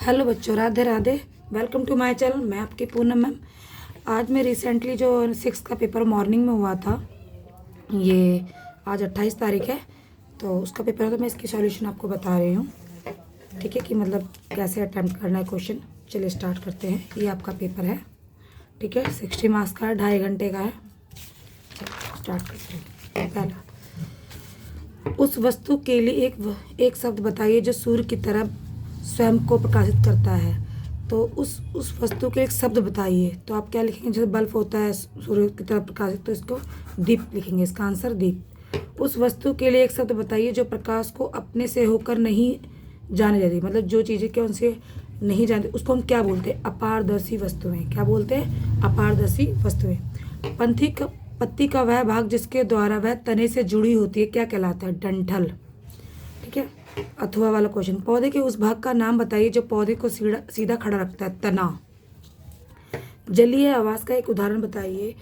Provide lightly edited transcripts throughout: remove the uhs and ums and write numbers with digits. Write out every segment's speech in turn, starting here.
Hello बच्चों, Radhe Radhe. Welcome to my channel. मैं आपकी पूनम मैम। आज मैं रिसेंटली जो 6 का पेपर मॉर्निंग में हुआ था, ये आज 28 तारीख है, तो उसका पेपर है, तो मैं इसकी सॉल्यूशन आपको बता रही हूँ। ठीक है, कि मतलब कैसे अटैम्प्ट करना है क्वेश्चन। चलिए स्टार्ट करते हैं। ये आपका पेपर है, ठीक है, 60 मार्क्स का है, 2.5 घंटे का है। स्टार्ट करते हैं। पहला, उस वस्तु के लिए एक शब्द बताइए जो सूर्य की तरह स्वयं को प्रकाशित करता है। तो उस वस्तु के एक शब्द बताइए। तो आप क्या लिखेंगे? जैसे बल्ब होता है सूर्य की तरह प्रकाशित, तो इसको दीप लिखेंगे। इसका आंसर दीप। उस वस्तु के लिए एक शब्द बताइए जो प्रकाश को अपने से होकर नहीं जाने देती। मतलब जो चीज़ें क्या उनसे नहीं जानती, उसको हम क्या बोलते हैं? अपारदर्शी वस्तुएं। क्या बोलते हैं? अपारदर्शी वस्तुएं। पत्ती का वह भाग जिसके द्वारा वह तने से जुड़ी होती है क्या कहलाता है? डंठल। ठीक है। अथवा वाला क्वेश्चन, पौधे के उस भाग का नाम बताइए जो पौधे को सीधा खड़ा रखता है। तना। जलीय आवास का एक उदाहरण बताइए।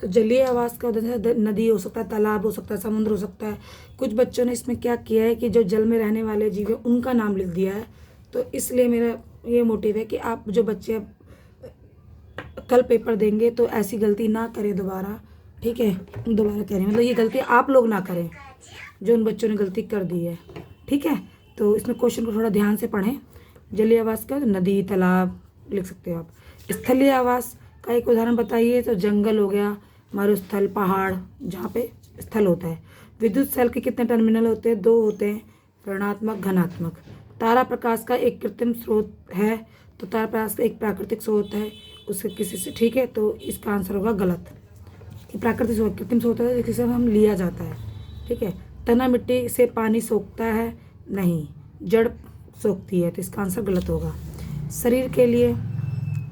तो जलीय आवास का उदाहरण नदी हो सकता है, तालाब हो सकता है, समुद्र हो सकता है। कुछ बच्चों ने इसमें क्या किया है कि जो जल में रहने वाले जीव है उनका नाम लिख दिया है। तो इसलिए मेरा ये मोटिव है कि आप जो बच्चे कल पेपर देंगे तो ऐसी गलती ना करें दोबारा। ठीक है, दोबारा करें, मतलब ये गलती आप लोग ना करें जो उन बच्चों ने गलती कर दी है। ठीक है, तो इसमें क्वेश्चन को थोड़ा ध्यान से पढ़ें। जलीय आवास का नदी, तालाब लिख सकते हो आप। स्थलीय आवास का एक उदाहरण बताइए। तो जंगल हो गया, मरुस्थल, पहाड़, जहाँ पे स्थल होता है। विद्युत सेल के कितने टर्मिनल होते हैं? 2 होते हैं, ऋणात्मक, धनात्मक। तारा प्रकाश का एक कृत्रिम स्रोत है। तो तारा प्रकाश का एक प्राकृतिक स्रोत है उसके किसी से। ठीक है, तो इसका आंसर होगा गलत। कि प्राकृतिक स्रोत कृत्रिम स्रोत है जिसे हम लिया जाता है। ठीक है। तना मिट्टी से पानी सोखता है? नहीं, जड़ सोखती है, तो इसका आंसर गलत होगा। शरीर के लिए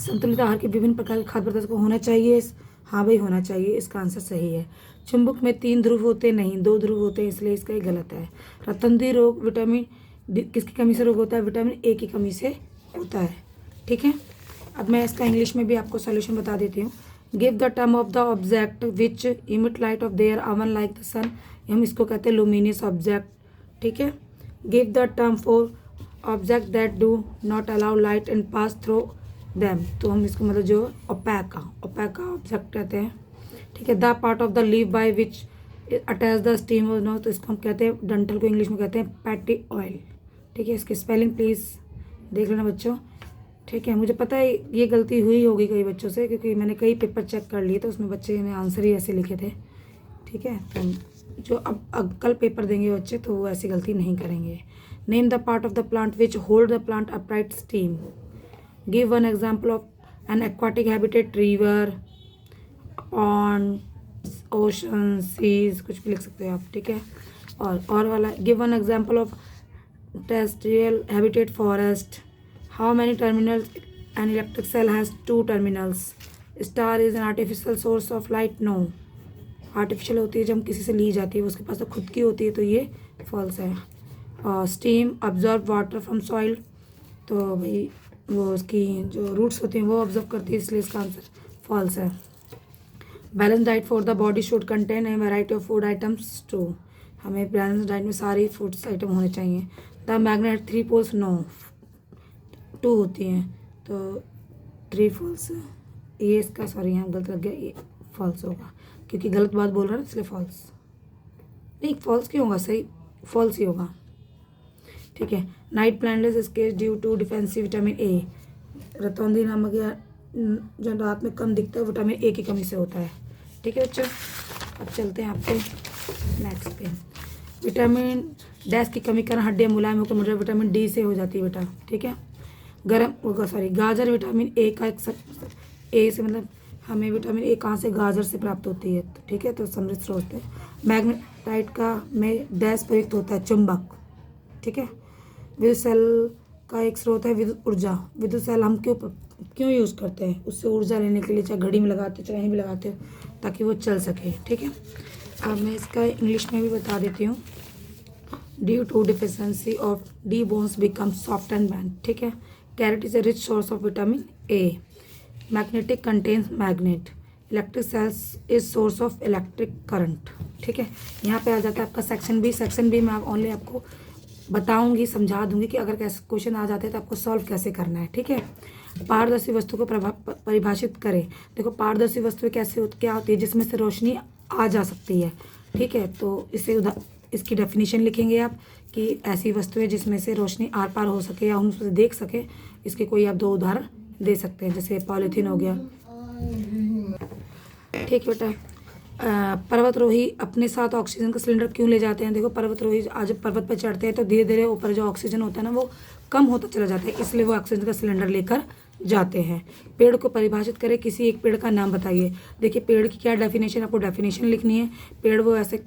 संतुलित आहार के विभिन्न प्रकार के खाद्य पदार्थ को होना चाहिए। हाँ भाई, होना चाहिए, इसका आंसर सही है। चुंबक में 3 ध्रुव होते नहीं, 2 ध्रुव होते हैं, इसलिए इसका ही गलत है। रतंधी रोग विटामिन डी किसकी कमी से रोग होता है? विटामिन ए की कमी से होता है। ठीक है, अब मैं इसका इंग्लिश में भी आपको सोल्यूशन बता देती हूँ। Give the term of the object which emit light of their own like the sun. हम इसको कहते हैं लुमिनियस ऑब्जेक्ट। ठीक है। Give the term for object that do not allow light and pass through them. तो हम इसको मतलब जो ओपैक का ऑब्जेक्ट कहते हैं। ठीक है। The part of the leave by which attach the steam और नो, तो इसको हम कहते हैं, डंठल को इंग्लिश में कहते हैं पैटी ऑयल। ठीक है, इसकी स्पेलिंग प्लीज़ देख लेना बच्चों। ठीक है, मुझे पता है ये गलती हुई होगी कई बच्चों से, क्योंकि मैंने कई पेपर चेक कर लिए तो उसमें बच्चे ने आंसर ही ऐसे लिखे थे। ठीक है, तो जो अब कल पेपर देंगे बच्चे तो वो ऐसी गलती नहीं करेंगे। Name the part of the plant which hold the plant upright stem. Give one example of an aquatic habitat, river, pond, ocean, seas, कुछ भी लिख सकते हो आप। ठीक है, और वाला, give one example of terrestrial habitat, forest. How many terminals an electric cell has? 2 terminals. Star is an artificial source of light? No, artificial होती है जब हम किसी से ली जाती है, उसके पास तो खुद की होती है, तो ये फॉल्स है। और steam absorb water from soil, तो भाई वो उसकी जो रूट्स होती हैं वो ऑब्जर्व करती है, इसलिए इसका आंसर फॉल्स है। Balance diet for the body should contain a variety of food items too. हमें बैलेंस डाइट में सारी फूड्स आइटम होने चाहिए। The magnet 3 poles? नो, 2 होती हैं, तो 3 फॉल्स। ये इसका सॉरी यहाँ गलत लग गया, ये फॉल्स होगा क्योंकि गलत बात बोल रहा है इसलिए फॉल्स। नहीं, फॉल्स क्यों होगा? सही फॉल्स ही होगा। ठीक है। Night blindness sketch due to defensive vitamin A. रतौंधी नामक या जो रात में कम दिखता है विटामिन ए की कमी से होता है। ठीक है बच्चों, अब चलते हैं आपके नेक्स्ट पे। विटामिन डैश की कमी कारण हड्डियाँ मुलायम होकर मुझे विटामिन डी से हो जाती है बेटा। ठीक है। गाजर विटामिन ए का एक ए से, मतलब हमें विटामिन ए कहाँ से? गाजर से प्राप्त होती है। तो ठीक है, तो समृद्ध स्रोत है। मैग्नेटाइट का में डैश प्रयुक्त होता है? चुंबक। ठीक है। विद्युत सेल का एक स्रोत है विद्युत ऊर्जा। विद्युत सेल हम क्यों यूज़ करते हैं? उससे ऊर्जा लेने के लिए, चाहे घड़ी में लगाते हो चाहे कहीं भी लगाते हो, ताकि वो चल सके। ठीक है, अब मैं इसका इंग्लिश में भी बता देती हूँ। Due to deficiency of D bones become soft and bend. ठीक है। Carrot is a rich source of vitamin A. Magnetic contains magnet. Electric cells is source of electric current. ठीक है, यहाँ पे आ जाता है आपका सेक्शन बी। सेक्शन बी में आप ओनली आपको बताऊंगी, समझा दूंगी कि अगर कैसे क्वेश्चन आ जाते हैं तो आपको सॉल्व कैसे करना है। ठीक है, पारदर्शी वस्तु को परिभाषित करें। देखो पारदर्शी वस्तु कैसे क्या होती है, जिसमें से रोशनी आ जा सकती है। ठीक है, तो इसकी डेफिनेशन लिखेंगे आप कि ऐसी वस्तु है जिसमें से रोशनी आर पार हो सके या हम उससे देख सके। इसके कोई आप 2 उदाहरण दे सकते हैं, जैसे पॉलीथीन हो गया। ठीक है बेटा, पर्वतरोही अपने साथ ऑक्सीजन का सिलेंडर क्यों ले जाते हैं? देखो पर्वतरोही आज जब पर्वत पर चढ़ते हैं तो धीरे धीरे ऊपर जो ऑक्सीजन होता है ना वो कम होता चला जाता है, इसलिए वो ऑक्सीजन का सिलेंडर लेकर जाते हैं। पेड़ को परिभाषित करें, किसी एक पेड़ का नाम बताइए। देखिए पेड़ की क्या डेफिनेशन, आपको डेफिनेशन लिखनी है। पेड़ वो ऐसे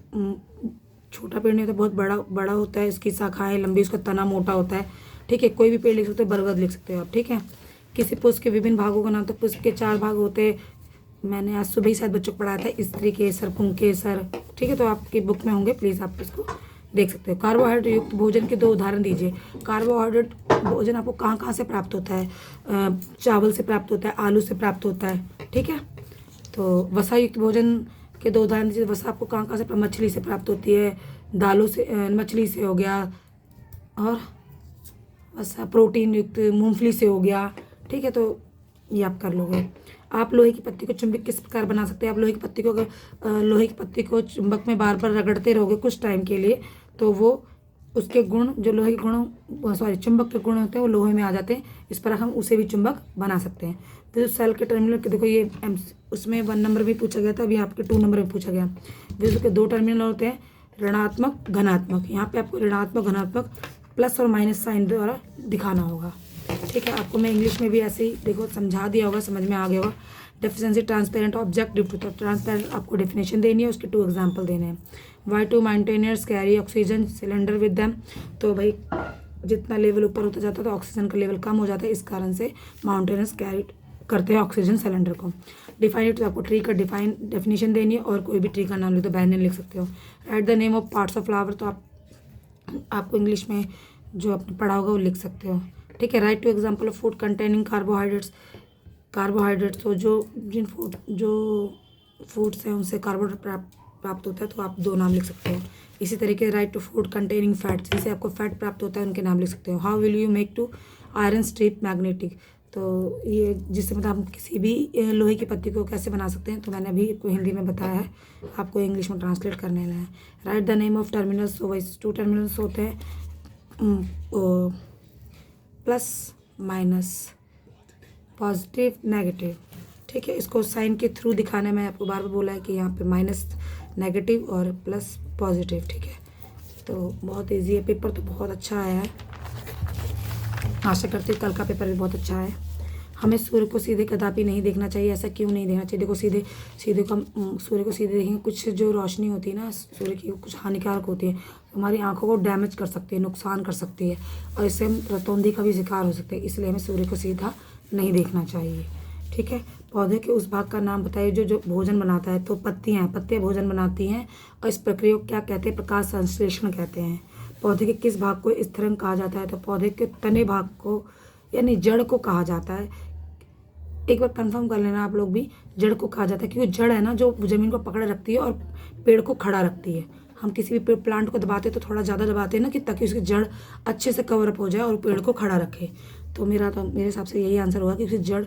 छोटा पेड़ नहीं होता, बहुत बड़ा बड़ा होता है, इसकी शाखाएं लंबी, उसका तना मोटा होता है। ठीक है, कोई भी पेड़ लिख सकते हो, बरगद लिख सकते हो आप। ठीक है, किसी पुष्प के विभिन्न भागों का नाम, तो पुष्प के 4 भाग होते हैं। मैंने आज सुबह ही शायद बच्चों को पढ़ाया था, स्त्री केसर, पुंकेसर। ठीक है, तो आपकी बुक में होंगे, प्लीज़ आप इसको देख सकते हो। कार्बोहाइड्रेट युक्त भोजन के 2 उदाहरण दीजिए। कार्बोहाइड्रेट भोजन आपको कहाँ कहाँ से प्राप्त होता है? चावल से प्राप्त होता है, आलू से प्राप्त होता है। ठीक है, तो वसा युक्त भोजन के 2 उदाहरण दीजिए। वसा आपको कहाँ कहाँ से? मछली से प्राप्त होती है, दालों से, मछली से हो गया, और वसा प्रोटीन युक्त मूंगफली से हो गया। ठीक है, तो ये आप कर लोगे। आप लोहे की पत्ती को चुंबक किस प्रकार बना सकते हैं? आप लोहे की पत्ती को अगर लोहे की पत्ती को चुंबक में बार बार रगड़ते रहोगे कुछ टाइम के लिए, तो वो उसके गुण, जो लोहे के गुण, चुंबक के गुण होते हैं वो लोहे में आ जाते हैं। इस पर हम उसे भी चुंबक बना सकते हैं। विद्युत सेल के टर्मिनल के, देखो ये उसमें 1 नंबर भी पूछा गया था, अभी आपके 2 नंबर में पूछा गया। विद्युत के 2 टर्मिनल होते हैं, ऋणात्मक धनात्मक। यहाँ पे आपको ऋणात्मक धनात्मक प्लस और माइनस साइन द्वारा दिखाना होगा। ठीक है, आपको मैं इंग्लिश में भी ऐसे ही देखो समझा दिया होगा, समझ में आ गया होगा। Deficiency transparent object due to, transparent आपको डेफिनेशन देनी है, उसके 2 एग्जांपल देने हैं। Why do mountaineers carry oxygen cylinder with them, तो भाई जितना लेवल ऊपर होता जाता है तो ऑक्सीजन का लेवल कम हो जाता है, इस कारण से माउंटेनियर्स कैरी करते हैं ऑक्सीजन सिलेंडर को। डिफाइन इट, तो आपको ट्री का डेफिनेशन देनी है, और कोई भी ट्री का नाम लिख दो, बैनन लिख सकते हो। Right the name of parts of flower, तो आपको इंग्लिश में जो आपने पढ़ा होगा वो लिख सकते हो। ठीक है, write two example of food containing carbohydrates. तो जो फूड्स हैं उनसे कार्बोहाइड्रेट प्राप्त होता है, तो आप 2 नाम लिख सकते हो। इसी तरीके write two food containing fats, जिसे आपको फैट प्राप्त होता है उनके नाम लिख सकते हो। How will you make two iron strip magnetic, तो ये जिससे मतलब हम किसी भी लोहे की पत्ती को कैसे बना सकते हैं, तो मैंने अभी आपको हिंदी में बताया है, आपको इंग्लिश में ट्रांसलेट करने है। Right the name of terminals, तो वैसे 2 टर्मिनल्स होते हैं, प्लस माइनस, पॉजिटिव नेगेटिव। ठीक है, इसको साइन के थ्रू दिखाने में आपको बार बार बोला है कि यहाँ पे माइनस नेगेटिव और प्लस पॉजिटिव। ठीक है, तो बहुत इजी है, पेपर तो बहुत अच्छा आया है, आशा करती हूँ कल का पेपर भी बहुत अच्छा है। हमें सूर्य को सीधे कदापि नहीं देखना चाहिए। ऐसा क्यों नहीं देखना चाहिए? देखो सीधे सूर्य को सीधे देखेंगे, कुछ जो रोशनी होती है ना सूर्य की, कुछ हानिकारक होती है, हमारी आंखों को डैमेज कर सकती है, नुकसान कर सकती है, और इससे हम रतौंधी का भी शिकार हो सकते हैं, इसलिए हमें सूर्य को सीधा नहीं देखना चाहिए। ठीक है, पौधे के उस भाग का नाम बताइए जो भोजन बनाता है। तो पत्तियाँ भोजन बनाती हैं, और इस प्रक्रिया को क्या कहते हैं? प्रकाश संश्लेषण कहते हैं। पौधे के किस भाग को स्थैरक कहा जाता है? तो पौधे के तने भाग को, यानी जड़ को कहा जाता है। एक बार कंफर्म कर लेना आप लोग भी, जड़ को कहा जाता है, क्योंकि जड़ है ना जो जमीन को पकड़े रखती है और पेड़ को खड़ा रखती है। हम किसी भी प्लांट को दबाते तो थोड़ा ज़्यादा दबाते हैं ना, कि ताकि उसकी जड़ अच्छे से कवर अप हो जाए और पेड़ को खड़ा रखे। तो मेरे हिसाब से यही आंसर होगा कि उसी जड़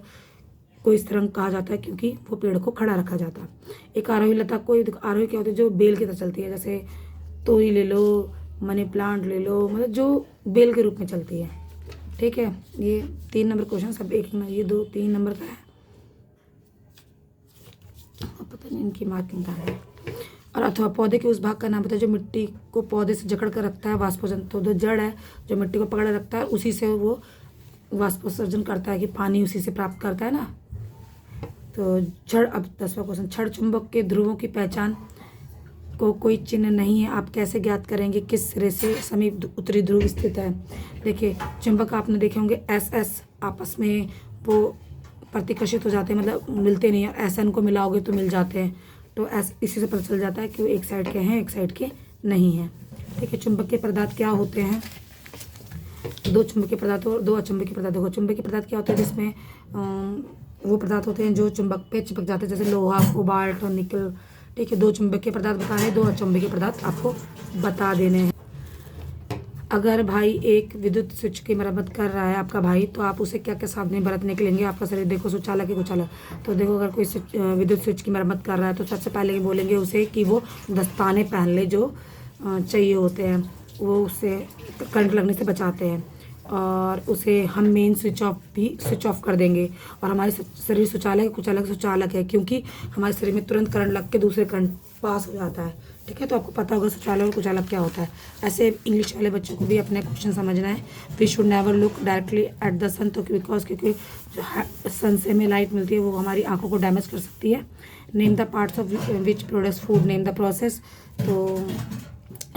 को स्थैरक कहा जाता है, क्योंकि वो पेड़ को खड़ा रखा जाता है। एक आरोही लता, आरोही क्या होती है? जो बेल की तरह चलती है, जैसे तोरी ले लो, मनी प्लांट ले लो, मतलब जो बेल के रूप में चलती है। ठीक है, ये 3 नंबर क्वेश्चन, सब एक ये 2-3 नंबर का है, पता नहीं इनकी मार्किंग कहाँ है। और अथवा पौधे के उस भाग का नाम बताए जो मिट्टी को पौधे से जकड़ कर रखता है, वाष्पोत्सर्जन। तो जो जड़ है जो मिट्टी को पकड़े रखता है, उसी से वो वाष्पोत्सर्जन करता है, कि पानी उसी से प्राप्त करता है ना। तो छड़, अब 10वां क्वेश्चन, छड़ चुंबक के ध्रुवों की पहचान को कोई चिन्ह नहीं है, आप कैसे ज्ञात करेंगे किस सिरे से समीप उत्तरी ध्रुव स्थित है? देखिए चुंबक आपने देखे होंगे SS, आपस में वो प्रतिकर्षित हो जाते हैं, मतलब मिलते नहीं है। SN को मिलाओगे तो मिल जाते हैं, तो इसी से पता चल जाता है कि वो एक साइड के हैं, एक साइड के नहीं हैं। ठीक है, चुंबकीय पदार्थ क्या होते हैं? 2 चुंबकीय पदार्थ और 2 अचुंबकीय पदार्थ। देखो चुंबकीय पदार्थ क्या होते हैं? जिसमें वो पदार्थ होते हैं जो चुंबक पे चिपक जाते हैं, जैसे लोहा, कोबाल्ट और निकल। ठीक है, 2 चुंबकीय पदार्थ बताने, 2 अचुंबकीय पदार्थ आपको बता देने हैं। अगर भाई एक विद्युत स्विच की मरम्मत कर रहा है आपका भाई, तो आप उसे क्या क्या सावधानी बरतने के लेंगे। आपका शरीर देखो सुचालक है कुचालक। तो देखो अगर कोई विद्युत स्विच की मरम्मत कर रहा है तो सबसे पहले ये बोलेंगे उसे कि वो दस्ताने पहन ले जो चाहिए होते हैं, वो उससे करंट लगने से बचाते हैं। और उसे हम मेन स्विच ऑफ कर देंगे। और हमारे शरीर सुचालक है कुचालक सुचालक है, क्योंकि हमारे शरीर में तुरंत करंट लग के दूसरे करंट पास हो जाता है। ठीक है, तो आपको पता होगा सुचालक और कुचालक क्या होता है। ऐसे इंग्लिश वाले बच्चों को भी अपने क्वेश्चन समझना है। We should never look directly at the sun, तो बिकॉज क्योंकि जो सन से हमें लाइट मिलती है वो हमारी आंखों को डैमेज कर सकती है। Name the parts of which products food, name the process, तो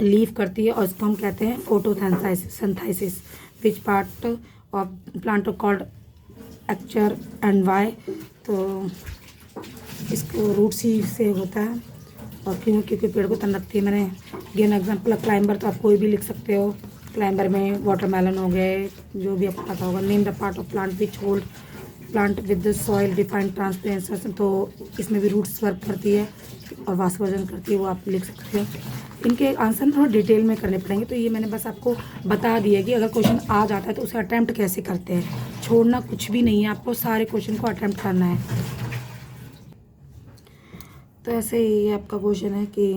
लीव करती है और इसको हम कहते हैं photosynthesis. Which part of plant called anchor and why, तो इसको रूट सी से होता है। और क्यों, क्योंकि पेड़ को तन रखती है। मैंने गिवन एग्जाम्पल क्लाइंबर, तो आप कोई भी लिख सकते हो। क्लाइंबर में वाटरमेलन हो गए, जो भी आपको पता होगा। Name the part of plant which hold plant with the soil defined transparence, तो इसमें भी रूट्स वर्क करती है और वाष्पवर्जन करती है, वो आप लिख सकते हो। इनके आंसर थोड़ा डिटेल में करने पड़ेंगे, तो ये मैंने बस आपको बता दिया कि अगर क्वेश्चन आ जाता है तो उसे अटैम्प्ट कैसे करते हैं। छोड़ना कुछ भी नहीं है, आपको सारे क्वेश्चन को अटैम्प्ट करना है। तो ऐसे ही आपका क्वेश्चन है कि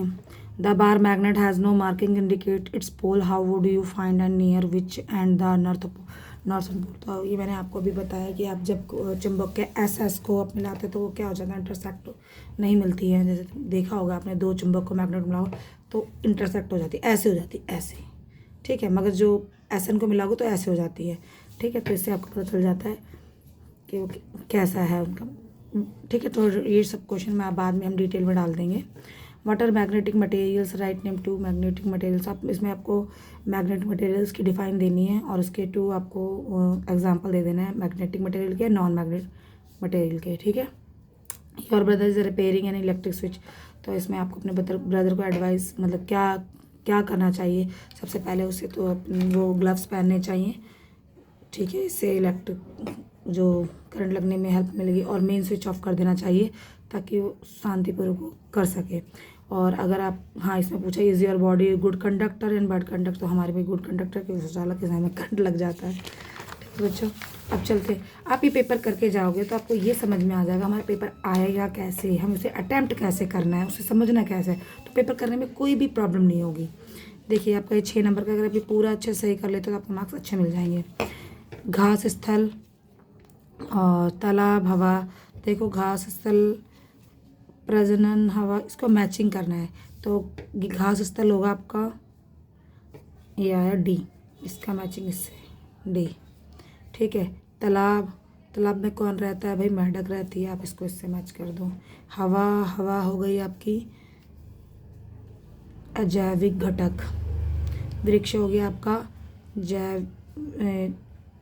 the bar magnet has no marking indicate its pole, how would you find and near which end the north pole. तो ये मैंने आपको भी बताया कि आप जब चुंबक के एस को आप मिलाते तो वो क्या हो जाता है, इंटरसेक्ट नहीं मिलती है। जैसे देखा होगा आपने, दो चुंबक को मैग्नेट मिलाओ तो इंटरसेक्ट हो जाती है, ऐसे हो जाती है ऐसे। ठीक है, मगर जो एस को मिलाओगे तो ऐसे हो जाती है। ठीक है, तो इससे आपको पता चल जाता है कि वो कैसा है उनका। ठीक है, तो ये सब क्वेश्चन में बाद में हम डिटेल में डाल देंगे। What are magnetic materials, write name two magnetic materials. आप इसमें आपको मैग्नेटिक मटेरियल्स की डिफाइन देनी है और उसके टू आपको एग्जांपल दे देना है, मैग्नेटिक मटेरियल के, नॉन मैग्नेटिक मटेरियल के। ठीक है, your brother is repairing an electric switch, तो इसमें आपको अपने ब्रदर को एडवाइस मतलब क्या क्या करना चाहिए। सबसे पहले उसे तो वो ग्लव्स पहनने चाहिए। ठीक है, इससे इलेक्ट्रिक जो करंट लगने में हेल्प मिलेगी। और मेन स्विच ऑफ कर देना चाहिए ताकि वो शांतिपूर्वक कर सके। और अगर आप, हाँ इसमें पूछा is your body good conductor and bad conductor, तो हमारे भी गुड कंडक्टर के शौचालय के समय करंट लग जाता है। ठीक है बच्चों, अब चलते, आप ये पेपर करके जाओगे तो आपको ये समझ में आ जाएगा हमारा पेपर आएगा कैसे, हम उसे अटैम्प्ट कैसे करना है, उसे समझना कैसे है। तो पेपर करने में कोई भी प्रॉब्लम नहीं होगी। देखिए आपका ये 6 नंबर का अगर आप ये पूरा अच्छे से सही कर लेते हो तो आपको मार्क्स अच्छे मिल जाएंगे। घास स्थल और तालाब हवा, देखो घास स्थल प्रजनन हवा, इसको मैचिंग करना है। तो घास स्थल होगा आपका, ये आया डी, इसका मैचिंग इससे डी। ठीक है, तालाब, तालाब में कौन रहता है भाई, मेंढक रहती है, आप इसको इससे मैच कर दो। हवा, हवा हो गई आपकी अजैविक घटक। वृक्ष हो गया आपका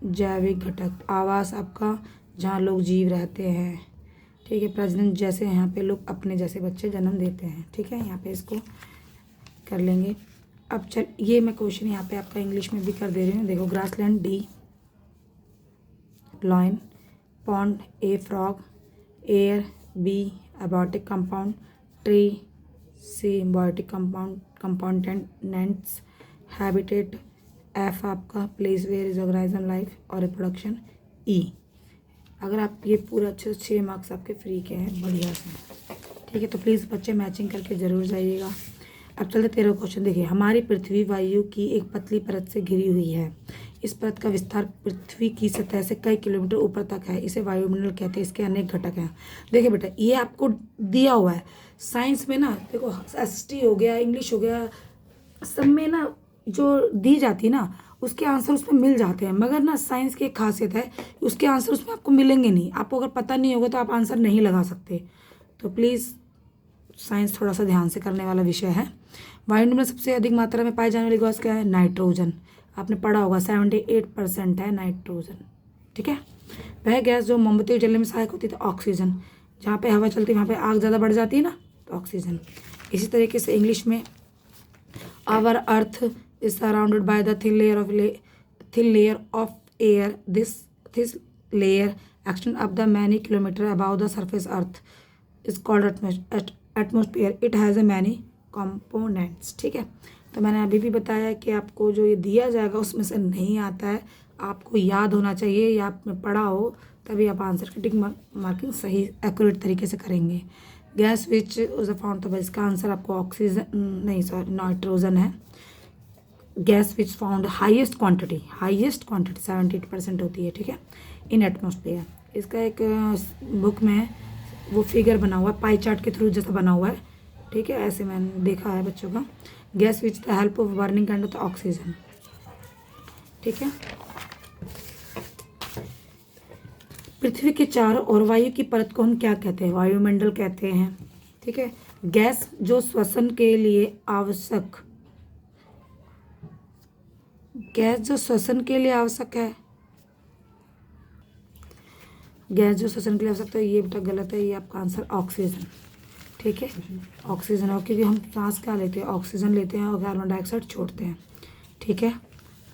जैविक घटक। आवास आपका जहाँ लोग जीव रहते हैं। ठीक है, प्रजनन जैसे यहाँ पे लोग अपने जैसे बच्चे जन्म देते हैं। ठीक है, यहाँ पे इसको कर लेंगे। अब चल, ये मैं क्वेश्चन यहाँ पे आपका इंग्लिश में भी कर दे रही हूँ। देखो, grassland D, lion, pond A, frog, air B, abiotic compound, tree C, embiotic components, habitat F आपका place where is organism life और रिप्रोडक्शन ई। अगर आप ये पूरा अच्छे से 6 मार्क्स आपके फ्री के हैं बढ़िया से। ठीक है, तो प्लीज़ बच्चे मैचिंग करके ज़रूर जाइएगा। अब चलते 13 क्वेश्चन। देखिए, हमारी पृथ्वी वायु की एक पतली परत से घिरी हुई है। इस परत का विस्तार पृथ्वी की सतह से कई किलोमीटर ऊपर तक है। इसे वायुमंडल कहते हैं। इसके अनेक घटक हैं। देखिए बेटा, ये आपको दिया हुआ है साइंस में ना। देखो, ST हो गया, इंग्लिश हो गया, सब में ना जो दी जाती है ना उसके आंसर उसमें मिल जाते हैं। मगर ना साइंस की एक खासियत है, उसके आंसर उसमें आपको मिलेंगे नहीं। आपको अगर पता नहीं होगा तो आप आंसर नहीं लगा सकते। तो प्लीज़ साइंस थोड़ा सा ध्यान से करने वाला विषय है। वायुमंडल में सबसे अधिक मात्रा में पाई जाने वाली गैस क्या है, नाइट्रोजन। आपने पढ़ा होगा 78% है नाइट्रोजन। ठीक है, वह गैस जो मोमबत्ती जलने में सहायक होती है तो ऑक्सीजन। जहाँ पे हवा चलती है वहाँ पे आग ज़्यादा बढ़ जाती है ना, तो ऑक्सीजन। इसी तरीके से इंग्लिश में our earth is surrounded by the thin layer of air. This layer extends up the many kilometer above the surface earth is called atmosphere. It has a many components. ठीक है, तो मैंने अभी भी बताया कि आपको जो ये दिया जाएगा उसमें से नहीं आता है, आपको याद होना चाहिए या आपने पढ़ा हो, तभी आप आंसर की टिक मार्किंग सही एक्यूरेट तरीके से करेंगे। गैस विच इज फाउंड, तो इसका आंसर आपको ऑक्सीजन नहीं सॉरी नाइट्रोजन है। Gas which found highest quantity 78% होती है, ठीक है, इन एटमॉस्फेयर। इसका एक बुक में वो फिगर बना हुआ है, पाई चार्ट के थ्रू जैसा बना हुआ है, ठीक है, ऐसे मैंने देखा है बच्चों का। Gas which the help of burning kind of oxygen, ठीक है। पृथ्वी के चारों ओर वायु की परत को हम क्या कहते हैं? वायुमंडल कहते हैं, ठीक है। गैस जो श्वसन के लिए आवश्यक है, गैस जो श्वसन के लिए आवश्यक है, ये बेटा गलत है, ये आपका आंसर ऑक्सीजन, ठीक है, ऑक्सीजन है, क्योंकि हम सांस क्या लेते हैं? ऑक्सीजन लेते हैं और कार्बन डाइऑक्साइड छोड़ते हैं, ठीक है।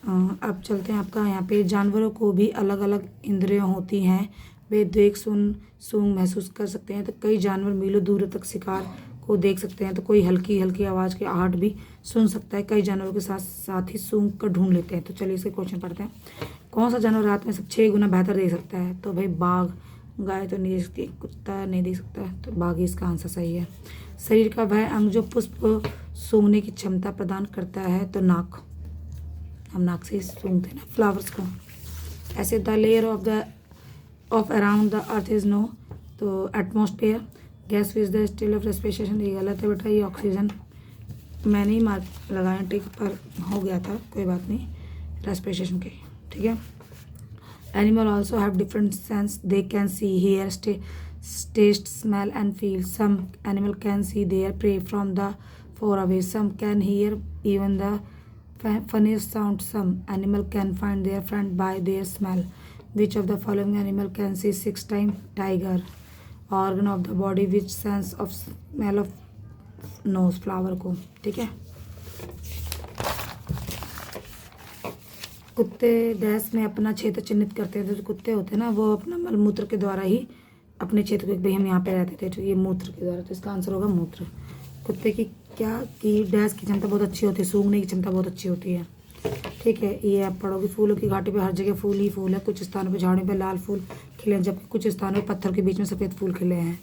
अब चलते हैं आपका यहाँ पे। जानवरों को भी अलग अलग इंद्रियाँ होती हैं, वे देख सूंघ महसूस कर सकते हैं। तो कई जानवर मीलों दूर तक शिकार को देख सकते हैं, तो कोई हल्की हल्की आवाज़ की आहट भी सुन सकता है। कई जानवरों के साथ साथ ही सूंघ कर ढूंढ लेते हैं। तो चलिए इसके क्वेश्चन पढ़ते हैं। कौन सा जानवर रात में सब 6 गुना बेहतर देख सकता है? तो भाई बाघ, गाय तो नहीं देख सकती, कुत्ता नहीं देख सकता, तो बाघ ही इसका आंसर सही है। शरीर का वह अंग जो पुष्प सूंघने की क्षमता प्रदान करता है, तो नाक, हम नाक से सूंघते हैं ना फ्लावर्स को। ऐसे the layer of around the earth is no, तो atmosphere. Gas which the still of respiration, ये गलत है बेटा, ये ऑक्सीजन। मैंने ही मार्क लगाया टिक, पर हो गया था, कोई बात नहीं, रेस्पिरेशन के, ठीक है। Animal also have different sense, they can see, here, taste, smell and feel. Some animal can see their prey from the far away. Some can hear even the funniest sound. Some animal can find their friend by their smell. Which of the following animal can see 6 times? Tiger. Organ of the body which sense of smell of nose? Flower को, ठीक है। कुत्ते dash में अपना क्षेत्र चिन्हित करते हैं। तो जो कुत्ते होते हैं ना, वो अपना मलमूत्र के द्वारा ही अपने क्षेत्र को, भाई हम यहाँ पे रहते थे, तो ये मूत्र के द्वारा, तो इसका आंसर होगा मूत्र। कुत्ते की क्या की डैश की क्षमता बहुत अच्छी होती है, सूंघने की क्षमता बहुत अच्छी होती है, ठीक है। ये आप पढ़ोगे। फूलों की घाटी पे हर जगह फूल ही फूल है, कुछ स्थानों पे झाड़ियों पे लाल फूल खिले हैं, जबकि कुछ स्थानों पे पत्थर के बीच में सफ़ेद फूल खिले हैं।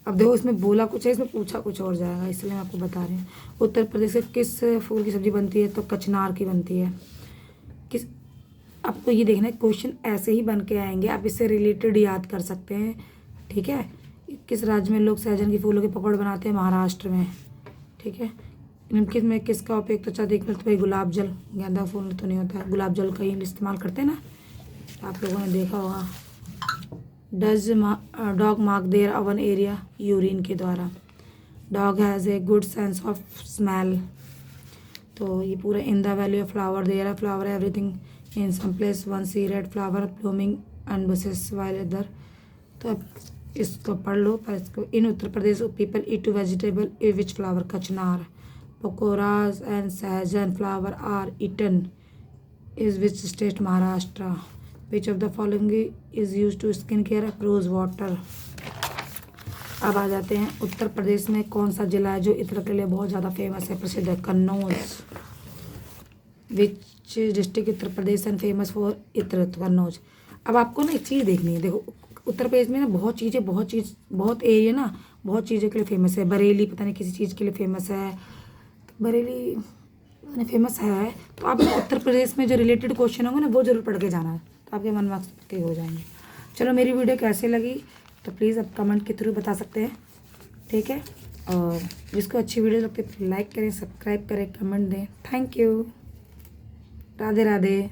अब देखो, इसमें बोला कुछ है, इसमें पूछा कुछ और जाएगा, इसलिए मैं आपको बता रही हूँ। उत्तर प्रदेश से किस फूल की सब्जी बनती है? तो कचनार की बनती है। किस, आपको ये देखना है, क्वेश्चन ऐसे ही बन के आएंगे, आप इससे रिलेटेड याद कर सकते हैं, ठीक है। किस राज्य में लोग सहजन के फूलों के पकौड़े बनाते हैं? महाराष्ट्र में, ठीक है। निम्नलिखित में किसका उपयोग त्वचा देखने? तो भाई गुलाब जल, गेंदा फूल तो नहीं होता है, गुलाब जल का ही इस्तेमाल करते हैं ना, आप लोगों ने देखा होगा। Does dog mark their own area? Urine के द्वारा। Dog has a good sense of smell, तो ये पूरा in the valley of flower, there are flower everything, in some place one see red flower blooming and bushes while other. तो अब इसको पढ़ लो, पर इसको। In Uttar Pradesh people eat two vegetable which flower? Kachnar. Pakoras and sahjan flower are eaten is which state? Maharashtra. Which of the following is use to skin care? Rose water. अब आ जाते हैं, उत्तर प्रदेश में कौन सा जिला है जो इत्र के लिए बहुत ज़्यादा फेमस है, प्रसिद्ध है? Kannauj. Which district Uttar Pradesh and famous for इत्र? कन्नौज। अब आपको ना एक चीज़ देखनी है, देखो उत्तर प्रदेश में ना बहुत एरिया ना बहुत चीज़ों के लिए फेमस है। बरेली पता नहीं किसी चीज़ के लिए फेमस है, बरेली फेमस है। तो आप उत्तर प्रदेश में जो रिलेटेड क्वेश्चन होंगे ना, वो जरूर पढ़ के जाना है, तो आपके मन मार्क्स के हो जाएंगे। चलो, मेरी वीडियो कैसे लगी तो प्लीज़ आप कमेंट के थ्रू बता सकते हैं, ठीक है। और जिसको अच्छी वीडियो लगती है लाइक करें, सब्सक्राइब करें, कमेंट दें। Thank you, Radhe Radhe.